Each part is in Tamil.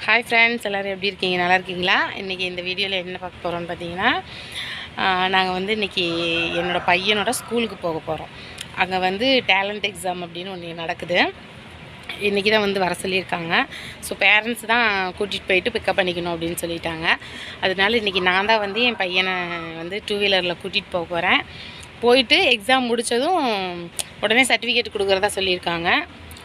ஹாய் ஃப்ரெண்ட்ஸ், எல்லோரும் எப்படி இருக்கீங்க? நல்லா இருக்கீங்களா? இன்றைக்கி இந்த வீடியோவில் என்ன பார்க்க போகிறோம்னு பார்த்தீங்கன்னா, நாங்கள் வந்து இன்றைக்கி என்னோடய பையனோட ஸ்கூலுக்கு போக போகிறோம். அங்கே வந்து டேலண்ட் எக்ஸாம் அப்படின்னு ஒன்று நடக்குது. இன்றைக்கி தான் வந்து வர சொல்லியிருக்காங்க. ஸோ பேரண்ட்ஸ் தான் கூட்டிகிட்டு போயிட்டு பிக்கப் பண்ணிக்கணும் அப்படின்னு சொல்லிட்டாங்க. அதனால இன்றைக்கி நான் தான் வந்து என் பையனை வந்து 2 வீலரில் கூட்டிகிட்டு போக போகிறேன். போயிட்டு எக்ஸாம் முடித்ததும் உடனே சர்டிஃபிகேட் கொடுக்குறதா சொல்லியிருக்காங்க.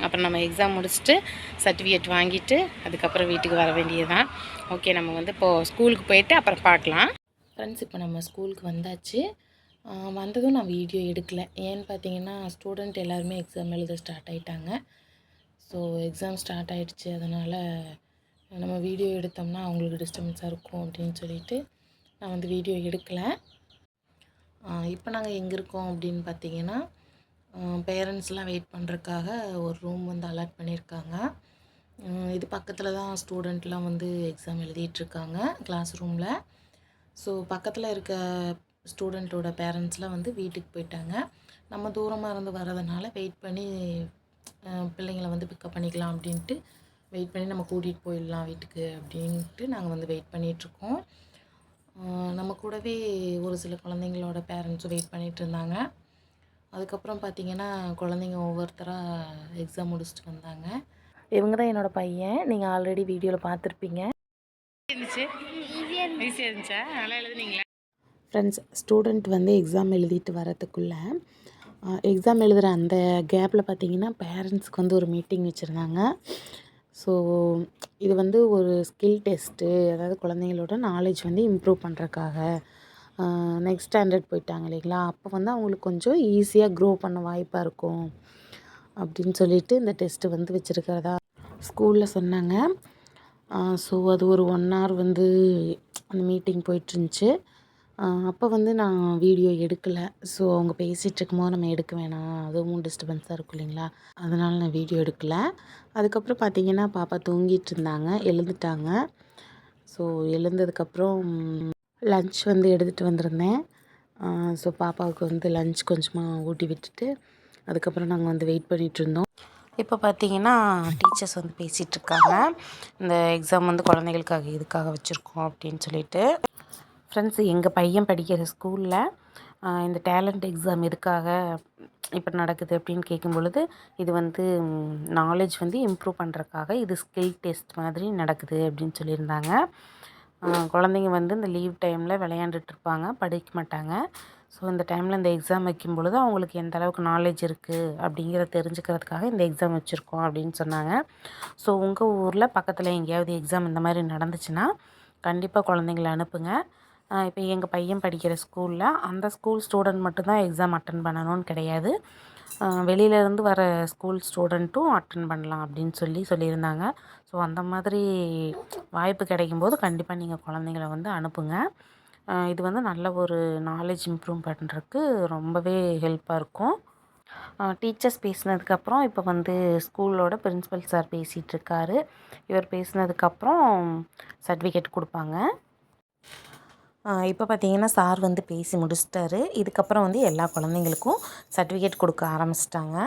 அப்புறம் நம்ம எக்ஸாம் முடிச்சுட்டு சர்டிஃபிகேட் வாங்கிட்டு அதுக்கப்புறம் வீட்டுக்கு வர வேண்டியது தான். ஓகே, நம்ம வந்து இப்போது ஸ்கூலுக்கு போயிட்டு அப்புறம் பார்க்கலாம். ஃப்ரெண்ட்ஸ், இப்போ நம்ம ஸ்கூலுக்கு வந்தாச்சு. வந்ததும் நான் வீடியோ எடுக்கலை. ஏன்னு பார்த்தீங்கன்னா, ஸ்டூடெண்ட் எல்லாருமே எக்ஸாம் எழுத ஸ்டார்ட் ஆகிட்டாங்க. ஸோ எக்ஸாம் ஸ்டார்ட் ஆகிடுச்சு. அதனால் நம்ம வீடியோ எடுத்தோம்னா அவங்களுக்கு டிஸ்டர்பன்ஸாக இருக்கும் அப்படின்னு சொல்லிட்டு நான் வந்து வீடியோ எடுக்கலை. இப்போ நாங்கள் எங்கே இருக்கோம் அப்படின்னு பார்த்தீங்கன்னா, பேரண்ட்ஸ்லாம் வெயிட் பண்ணுறதுக்காக ஒரு ரூம் வந்து அலாட் பண்ணியிருக்காங்க. இது பக்கத்தில் தான் ஸ்டூடெண்ட்லாம் வந்து எக்ஸாம் எழுதிட்டுருக்காங்க கிளாஸ் ரூமில். ஸோ பக்கத்தில் இருக்க ஸ்டூடெண்ட்டோட பேரண்ட்ஸ்லாம் வந்து வீட்டுக்கு போயிட்டாங்க. நம்ம தூரமாக இருந்து வரதுனால வெயிட் பண்ணி பிள்ளைங்களை வந்து பிக்கப் பண்ணிக்கலாம் அப்படின்ட்டு வெயிட் பண்ணி நம்ம கூட்டிகிட்டு போயிடலாம் வீட்டுக்கு அப்படின்ட்டு நாங்கள் வந்து வெயிட் பண்ணிகிட்ருக்கோம். நம்ம கூடவே ஒரு சில குழந்தைங்களோட பேரண்ட்ஸும் வெயிட் பண்ணிகிட்டு இருந்தாங்க. அதுக்கப்புறம் பார்த்திங்கன்னா, குழந்தைங்க ஒவ்வொருத்தராக எக்ஸாம் முடிச்சுட்டு வந்தாங்க. இவங்க தான் என்னோடய பையன். நீங்கள் ஆல்ரெடி வீடியோவில் பார்த்துருப்பீங்க. ஈஸியாக இருந்துச்சா? நல்லா எழுதுனீங்களா? ஃப்ரெண்ட்ஸ், ஸ்டூடெண்ட் வந்து எக்ஸாம் எழுதிட்டு வரதுக்குள்ளே எக்ஸாம் எழுதுகிற அந்த கேப்பில் பார்த்திங்கன்னா, பேரண்ட்ஸ்க்கு வந்து ஒரு மீட்டிங் வச்சுருந்தாங்க. ஸோ இது வந்து ஒரு ஸ்கில் டெஸ்ட்டு, அதாவது குழந்தைங்களோட நாலேஜ் வந்து இம்ப்ரூவ் பண்ணுறக்காக. நெக்ஸ்ட் ஸ்டாண்டர்ட் போயிட்டாங்க இல்லைங்களா, அப்போ வந்து அவங்களுக்கு கொஞ்சம் ஈஸியாக க்ரோ பண்ண வாய்ப்பாக இருக்கும் அப்படின்னு சொல்லிட்டு இந்த டெஸ்ட்டு வந்து வச்சுருக்கிறதா ஸ்கூலில் சொன்னாங்க. ஸோ அது ஒரு 1 hour வந்து அந்த மீட்டிங் போயிட்டுருந்துச்சு. அப்போ வந்து நான் வீடியோ எடுக்கலை. ஸோ அவங்க பேசிகிட்டு இருக்கும்போது நம்ம எடுக்க வேணாம், அதுவும் டிஸ்டர்பன்ஸாக இருக்கும் இல்லைங்களா, அதனால் நான் வீடியோ எடுக்கலை. அதுக்கப்புறம் பார்த்திங்கன்னா, பாப்பா தூங்கிட்டு இருந்தாங்க, எழுந்துட்டாங்க. ஸோ எழுந்ததுக்கப்புறம் லன்ச் வந்து எடுத்துகிட்டு வந்திருந்தேன். ஸோ பாப்பாவுக்கு வந்து லன்ச் கொஞ்சமாக ஊட்டி விட்டுட்டு அதுக்கப்புறம் நாங்கள் வந்து வெயிட் பண்ணிகிட்ருந்தோம். இப்போ பார்த்திங்கன்னா, டீச்சர்ஸ் வந்து பேசிகிட்ருக்காங்க. இந்த எக்ஸாம் வந்து குழந்தைகளுக்காக இதுக்காக வச்சுருக்கோம் அப்படின்னு சொல்லிட்டு. ஃப்ரெண்ட்ஸ், எங்கள் பையன் படிக்கிற ஸ்கூலில் இந்த டேலண்ட் எக்ஸாம் எதுக்காக இப்போ நடக்குது அப்படின்னு கேட்கும் பொழுது, இது வந்து நாலேஜ் வந்து இம்ப்ரூவ் பண்ணுறக்காக, இது ஸ்கில் டெஸ்ட் மாதிரி நடக்குது அப்படின்னு சொல்லியிருந்தாங்க. குழந்தைங்க வந்து இந்த லீவ் டைமில் விளையாண்டுட்ருப்பாங்க, படிக்க மாட்டாங்க. ஸோ இந்த டைமில் இந்த எக்ஸாம் வைக்கும் பொழுது அவங்களுக்கு எந்த அளவுக்கு நாலேஜ் இருக்குது அப்படிங்கிறத தெரிஞ்சுக்கிறதுக்காக இந்த எக்ஸாம் வச்சுருக்கோம் அப்படின்னு சொன்னாங்க. ஸோ உங்கள் ஊரில் பக்கத்தில் எங்கேயாவது எக்ஸாம் இந்த மாதிரி நடந்துச்சுன்னா கண்டிப்பாக குழந்தைங்கள அனுப்புங்க. இப்போ எங்கள் பையன் படிக்கிற ஸ்கூலில் அந்த ஸ்கூல் ஸ்டூடெண்ட் மட்டும்தான் எக்ஸாம் அட்டன் பண்ணணும்னு கிடையாது. வெளியிலேருந்து வர ஸ்கூல் ஸ்டூடெண்ட்டும் அட்டன் பண்ணலாம் அப்படின்னு சொல்லியிருந்தாங்க. ஸோ அந்த மாதிரி வாய்ப்பு கிடைக்கும்போது கண்டிப்பாக நீங்கள் குழந்தைங்கள வந்து அனுப்புங்க. இது வந்து நல்ல ஒரு நாலேஜ் இம்ப்ரூவ் பண்ணுறதுக்கு ரொம்பவே ஹெல்ப்பாக இருக்கும். டீச்சர்ஸ் பேசினதுக்கப்புறம் இப்போ வந்து ஸ்கூலோட பிரின்சிபல் சார் பேசிகிட்ருக்காரு. இவர் பேசினதுக்கப்புறம் சர்டிஃபிகேட் கொடுப்பாங்க. இப்போ பார்த்திங்கன்னா, சார் வந்து பேசி முடிச்சிட்டாரு. இதுக்கப்புறம் வந்து எல்லா குழந்தைங்களுக்கும் சர்டிஃபிகேட் கொடுக்க ஆரம்பிச்சிட்டாங்க.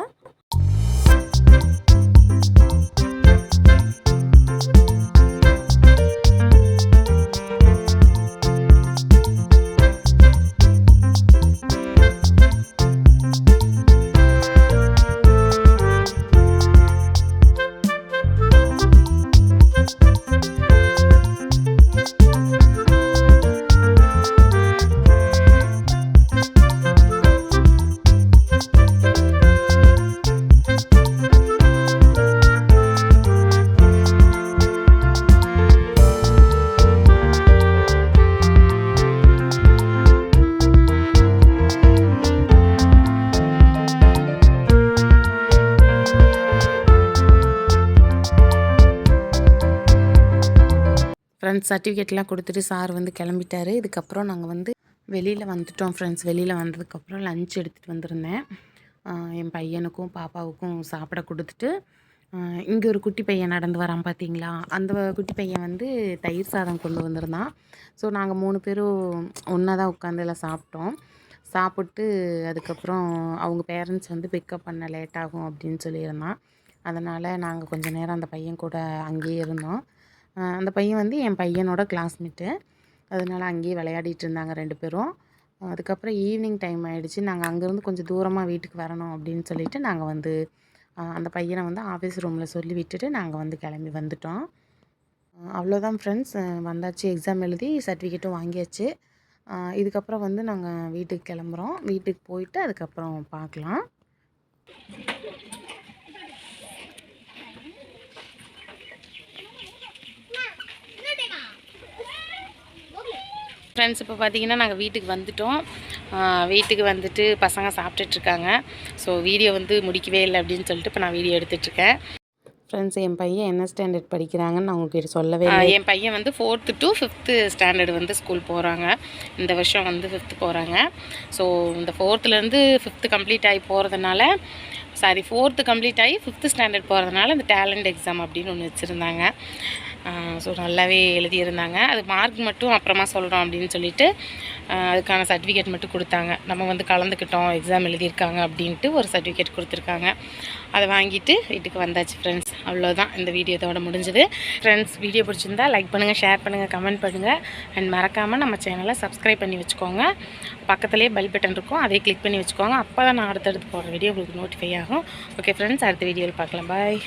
ஃப்ரெண்ட்ஸ், சர்டிஃபிகேட்லாம் கொடுத்துட்டு சார் வந்து கிளம்பிட்டார். இதுக்கப்புறம் நாங்கள் வந்து வெளியில் வந்துட்டோம் ஃப்ரெண்ட்ஸ். வெளியில் வந்ததுக்கப்புறம் லன்ச் எடுத்துகிட்டு வந்திருந்தேன். என் பையனுக்கும் பாப்பாவுக்கும் சாப்பிட கொடுத்துட்டு, இங்கே ஒரு குட்டி பையன் நடந்து வரான் பார்த்தீங்களா, அந்த குட்டி பையன் வந்து தயிர் சாதம் கொண்டு வந்திருந்தான். ஸோ நாங்கள் 3 பேரும் ஒன்றா தான் உட்காந்து எல்லாம் சாப்பிட்டோம். சாப்பிட்டு அதுக்கப்புறம் அவங்க பேரண்ட்ஸ் வந்து பிக்கப் பண்ண லேட் ஆகும் அப்படின்னு சொல்லியிருந்தான். அதனால் நாங்கள் கொஞ்சம் நேரம் அந்த பையன் கூட அங்கேயே இருந்தோம். அந்த பையன் வந்து என் பையனோட கிளாஸ்மேட்டு. அதனால் அங்கேயே விளையாடிட்டு இருந்தாங்க 2 பேரும். அதுக்கப்புறம் ஈவினிங் டைம் ஆகிடுச்சு. நாங்கள் அங்கேருந்து கொஞ்சம் தூரமாக வீட்டுக்கு வரணும் அப்படின்னு சொல்லிட்டு நாங்கள் வந்து அந்த பையனை வந்து ஆஃபீஸ் ரூமில் சொல்லி விட்டுட்டு நாங்கள் வந்து கிளம்பி வந்துட்டோம். அவ்வளோதான் ஃப்ரெண்ட்ஸ். வந்தாச்சு, எக்ஸாம் எழுதி சர்டிஃபிகேட்டும் வாங்கியாச்சு. இதுக்கப்புறம் வந்து நாங்கள் வீட்டுக்கு கிளம்புறோம். வீட்டுக்கு போயிட்டு அதுக்கப்புறம் பார்க்கலாம். ஃப்ரெண்ட்ஸ் இப்போ பார்த்தீங்கன்னா நாங்கள் வீட்டுக்கு வந்துட்டோம். வீட்டுக்கு வந்துட்டு பசங்க சாப்பிட்டுட்ருக்காங்க. ஸோ வீடியோ வந்து முடிக்கவே இல்லை அப்படின்னு சொல்லிட்டு இப்போ நான் வீடியோ எடுத்துகிட்ருக்கேன். ஃப்ரெண்ட்ஸ் என் பையன் என்ன ஸ்டாண்டர்ட் படிக்கிறாங்கன்னு நான் உங்கள்கிட்ட சொல்லவே இல்லை. என் பையன் வந்து 4th to 5th ஸ்டாண்டர்டு வந்து ஸ்கூல் போகிறாங்க. இந்த வருஷம் வந்து 5th போகிறாங்க. ஸோ இந்த 4th கம்ப்ளீட் ஆகி போகிறதுனால 4th கம்ப்ளீட் ஆகி 5th ஸ்டாண்டர்ட் போகிறதுனால இந்த டேலண்ட் எக்ஸாம் அப்படின்னு ஒன்று வச்சுருந்தாங்க. ஸோ நல்லாவே எழுதியிருந்தாங்க. அது மார்க் மட்டும் அப்புறமா சொல்கிறோம் அப்படின்னு சொல்லிட்டு அதுக்கான சர்டிஃபிகேட் மட்டும் கொடுத்தாங்க. நம்ம வந்து கலந்துக்கிட்டோம், எக்ஸாம் எழுதியிருக்காங்க அப்படின்ட்டு ஒரு சர்டிஃபிகேட் கொடுத்துருக்காங்க. அதை வாங்கிட்டு வீட்டுக்கு வந்தாச்சு ஃப்ரெண்ட்ஸ். அவ்வளோதான், இந்த வீடியோ இதோட முடிஞ்சுது. ஃப்ரெண்ட்ஸ் வீடியோ பிடிச்சிருந்தா லைக் பண்ணுங்கள், ஷேர் பண்ணுங்கள், கமெண்ட் பண்ணுங்கள். அண்ட் மறக்காமல் நம்ம சேனலை சப்ஸ்கிரைப் பண்ணி வச்சுக்கோங்க. பக்கத்துலேயே பெல் பட்டன் இருக்கும், அதை கிளிக் பண்ணி வச்சுக்கோங்க. அப்போ தான் நான் அடுத்தடுத்து போடுற வீடியோ உங்களுக்கு நோட்டிஃபை ஆகும். ஓகே ஃப்ரெண்ட்ஸ், அடுத்த வீடியோவில் பார்க்கலாம். பாய்.